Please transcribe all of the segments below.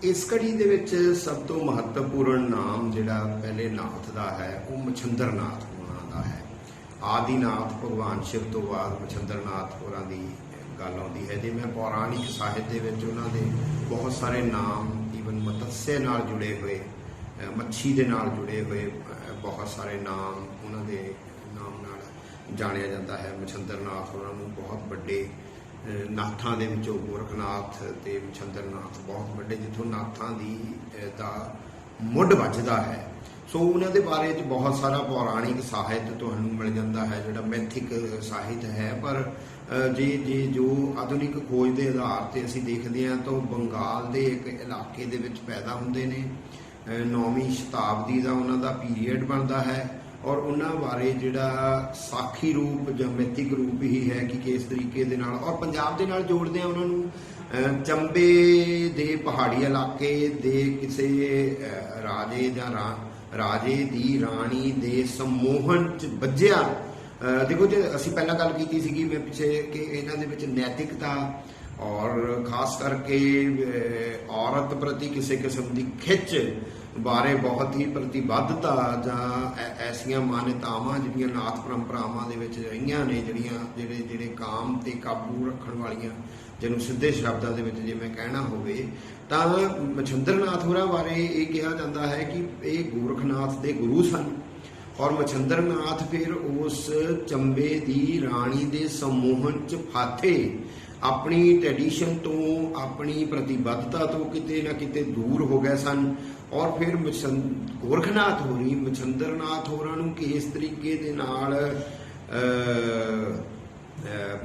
इस घड़ी दे विच सब तो महत्वपूर्ण नाम जिहड़ा पहले नाथ दा है वो मछंदर नाथ होना दा है। आदिनाथ भगवान शिव तो बाद मछंदर नाथ होरां दी गल आउंदी है। जिवें पौराणिक साहित्य दे विच उन्हां दे बहुत सारे नाम ईवन मत्स्य नाल जुड़े हुए, मच्छी दे नाल जुड़े हुए बहुत सारे नाम उन्हां दे नाम नाल जाणिया जाता है। मछंदर नाथ होरां नूं बहुत वड्डे नाथां दे विचों गोरखनाथ ते मछंदर नाथ बहुत वड्डे जिथों नाथां दी दा मुੱਢ ਵੱਜਦਾ है। सो उन्हां दे बारे च बहुत सारा पौराणिक साहित्य तुहानूं मिल जाता है, जिहड़ा मैथिक साहित्य है। पर जे जे जो आधुनिक खोज के आधार पर असीं देखते हैं तो बंगाल के एक इलाके दे विच पैदा हुंदे ने। 9वीं शताब्दी का उन्हां दा पीरीयड बनता है और उन्हां बारे जिहड़ा साखी रूप जां मैथिक रूप ही है कि किस तरीके दे नाल और पंजाब दे नाल जोड़दे आ उन्हां नूं चंबे दे पहाड़ी इलाके दे किसे राजे जां राजे दी राणी दे सम्मोहन च वज्जिया। देखो जो असीं पहलां गल कीती सीगी मैं पिछे कि इन्हां दे विच नैतिकता और खास करके औरत प्रति किसी किस्म की खिच बारे बहुत ही प्रतिबद्धता जां ऐसियां मान्यतावां जिहड़ियां नाथ परंपरावां दे विच रहियां ने, जिहड़े काम ते काबू रखण वालियां, जिन्हों सिद्धे शब्दां दे विच जे मैं कहना होवे तां मछंदर नाथ होरां बारे ये कहा जाता है कि ये गोरखनाथ दे गुरु सन और मछंदर नाथ फिर उस चंबे दी राणी दे सम्मोहन च फाथे अपनी ट्रैडिशन तो अपनी प्रतिबद्धता तो किते ना किते दूर हो गए सन। और फिर गोरखनाथ होरी मछंदर नाथ होरां नूं किस तरीके दे नाल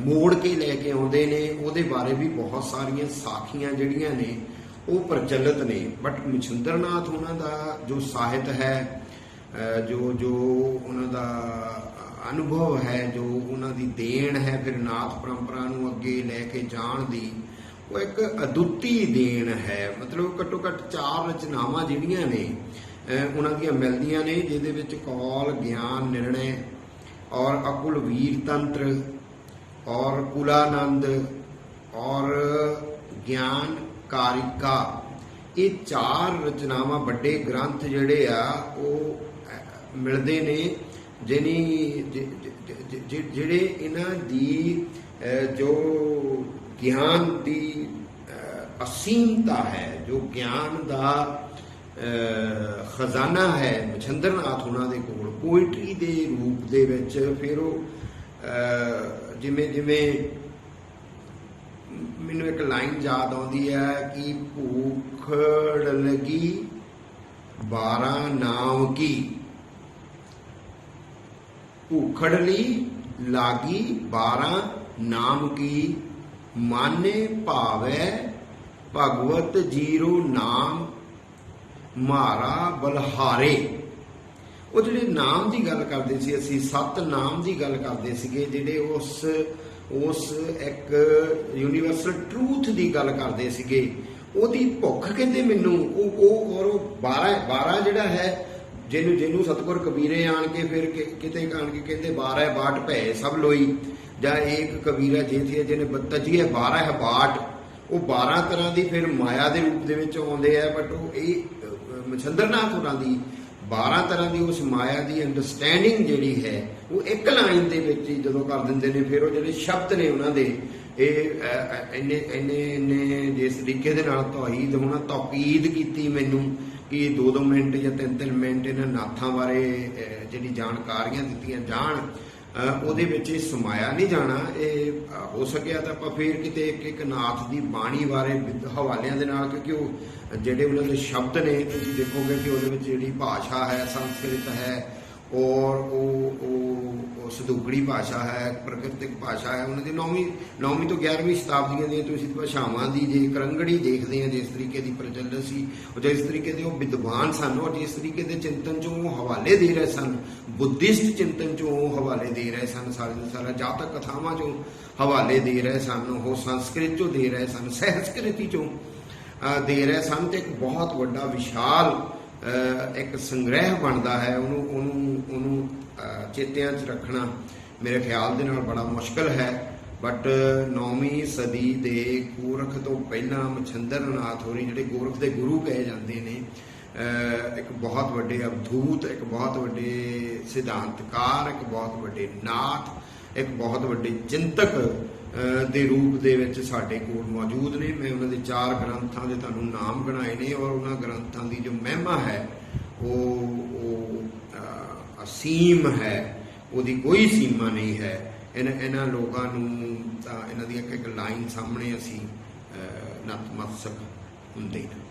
मोड़ के लैके आउंदे ने उहदे बारे भी बहुत सारियां साखियां जिहड़ियां ने वो प्रचलित ने। बट मछंदर नाथ उन्हां दा जो साहित्य है, जो जो उन्हां दा अनुभव है, जो उन्हां दी देन है फिर नाथ परंपरा नूं अगे लैके जाण दी, वो एक अदुੱਤੀ देन है। मतलब घट्टो घट्ट 4 रचनावां जिहड़ियां ने उन्हां दियां मिलदियां ने, जिहदे विच कौल, ज्ञान, निर्णय और अकुल वीर तंत्र और कुलानंद और ज्ञान कारिका, ये 4 रचनावां वड्डे ग्रंथ जिहड़े आ वो मिलदे ने, जिहड़े इन्हां दी जो ज्ञान की असीमता है, जो ज्ञान का खजाना है मछंदर नाथ होना दे कोल पोइट्री दे रूप दे विच। फिर वो जिमें जिमें मैनूं एक लाइन याद आउंदी है कि भूखड़ लगी 12 नाम की, भूखड़ली लागी 12 नाम की, माने भावै भगवत जीरो नाम मारा बलहारे। वो जिहड़े नाम की गल करते सी, असीं 7 नाम की गल करते सीगे, जिहड़े उस एक यूनीवर्सल ट्रूथ की गल करते सीगे। ओहदी भुख कहते मैनू और 12 जिहड़ा है जिन्हों सतगुर कबीरे आण के फिर किते आण के कहते 12 बाट भै सब लोई, जां एक कबीरा जे थी जिन्हें तजी है 12 है बाट, वो 12 तरह की फिर माया के रूप के आउंदे है। बट वो ये मछंदर नाथ होरां दी 12 तरह की उस माया की अंडरस्टैंडिंग जिहड़ी है वो एक लाइन के विच ही जदों कर दिंदे ने। फिर वो जिहड़े शब्द ने उन्हां दे इन्ने जिस तरीके दे नाल तौहीद होना तौकीद कीती मैनूं कि 2-2 मिनट या 3-3 मिनट इन्हां नाथां बारे जिहड़ी जानकारियां दित्तियां जाण, ਉਹਦੇ ਵਿੱਚ समाया नहीं जाना। ये हो सकिया तो आप फिर किते एक नाथ की बाणी बारे हवालियां दे नाल, क्योंकि वो जिहड़े उन्हां दे शब्द ने तुसीं देखोगे कि उहदे विच जिहड़ी भाषा है संस्कृत है और वो सदुगड़ी भाषा है, प्राकृतिक भाषा है। उन्होंने 9वीं तो 11वीं शताब्दियों दी तुसीं भाषावां दी जे करंगड़ी देखते हैं, जिस तरीके की प्रचलित सी, जिस तरीके के विद्वान सन और जिस तरीके के चिंतन चों हवाले दे रहे सन, बुद्धिस्ट चिंतन चों हवाले दे रहे सन, सारा जातक कथावां चों हवाले दे रहे सन, वो संस्कृत चों दे रहे सन, सहस्कृति चों दे रहे सन। तो एक बहुत वड्डा विशाल एक संग्रह बनता है। उन्होंने चेतियां च रखना मेरे ख्याल दे नाल बड़ा मुश्किल है। बट 9वीं सदी दे गोरख तो पहला मछंदर नाथ होरी जिहड़े गोरख दे गुरु कहे जाते हैं, एक बहुत वड्डे अवधूत, एक बहुत वड्डे सिद्धांतकार, एक बहुत वड्डे नाथ, एक बहुत वड्डे चिंतक ਦੇ रूप ਦੇ ਵਿੱਚ ਸਾਡੇ ਕੋਲ मौजूद ने। मैं उन्होंने 4 ग्रंथों के तुहानूं नाम गिणाए ने और उन्होंने ग्रंथों की जो महिमा है वो असीम है, उसकी कोई सीमा नहीं है। इन्हां लोगों नूं तां इन्हां दी एक लाइन सामने असीं नतमस्तक हुंदे हैं।